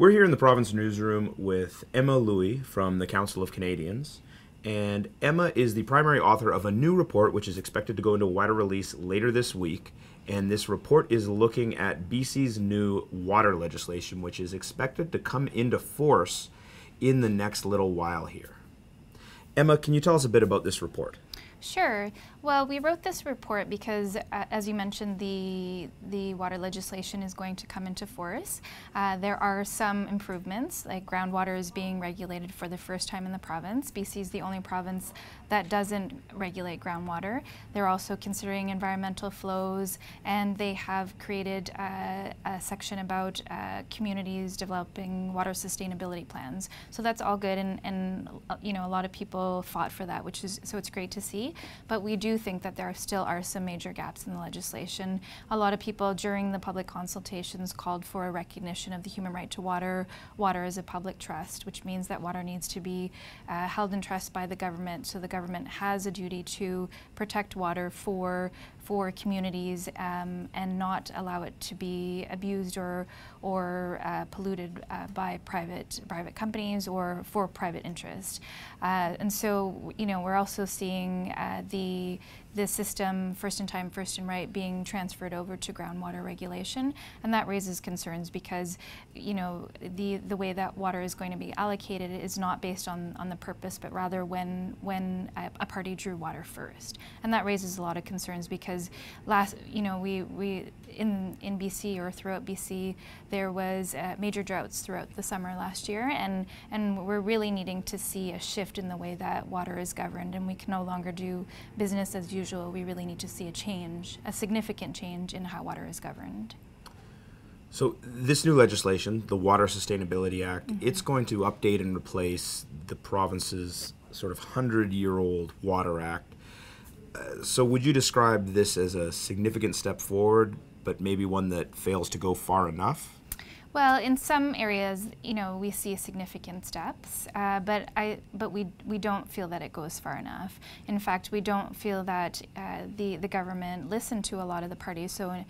We're here in the province newsroom with Emma Louie from the Council of Canadians. And Emma is the primary author of a new report which is expected to go into wider release later this week. And this report is looking at BC's new water legislation, which is expected to come into force in the next little while here. Emma, can you tell us a bit about this report? Sure. Well, we wrote this report because, as you mentioned, the water legislation is going to come into force. There are some improvements, like groundwater is being regulated for the first time in the province. BC is the only province that doesn't regulate groundwater. They're also considering environmental flows, and they have created a section about communities developing water sustainability plans. So that's all good, and you know, a lot of people fought for that, so it's great to see. But we do think that there still are some major gaps in the legislation. A lot of people during the public consultations called for a recognition of the human right to water. Water is a public trust, which means that water needs to be held in trust by the government. So the government has a duty to protect water for communities and not allow it to be abused or polluted by private companies or for private interest. And so, you know, we're also seeing the system, first in time, first in right, being transferred over to groundwater regulation, and that raises concerns because, you know, the way that water is going to be allocated is not based on the purpose, but rather when a party drew water first, and that raises a lot of concerns because we in BC or throughout BC there was major droughts throughout the summer last year, and we're really needing to see a shift in the way that water is governed, and we can no longer do business as usual. We really need to see a change, a significant change in how water is governed. So this new legislation, the Water Sustainability Act, it's going to update and replace the province's sort of 100-year-old Water Act. So would you describe this as a significant step forward, but maybe one that fails to go far enough? Well, in some areas, you know, we see significant steps, but we don't feel that it goes far enough. In fact, we don't feel that the government listened to a lot of the parties. So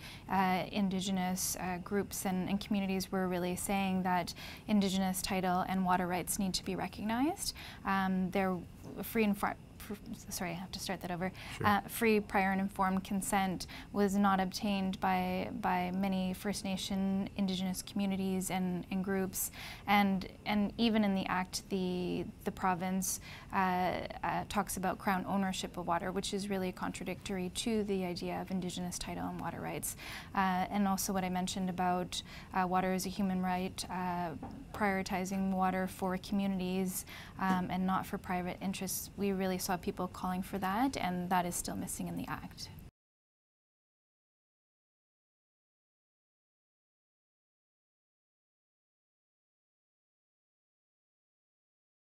Indigenous groups and communities were really saying that Indigenous title and water rights need to be recognized. They're free and sorry, I have to start that over. Sure. Free, prior, and informed consent was not obtained by many First Nation Indigenous communities and groups, and even in the Act, the province talks about Crown ownership of water, which is really contradictory to the idea of Indigenous title and water rights, and also what I mentioned about water as a human right, prioritizing water for communities and not for private interests. We really saw people calling for that, and that is still missing in the Act.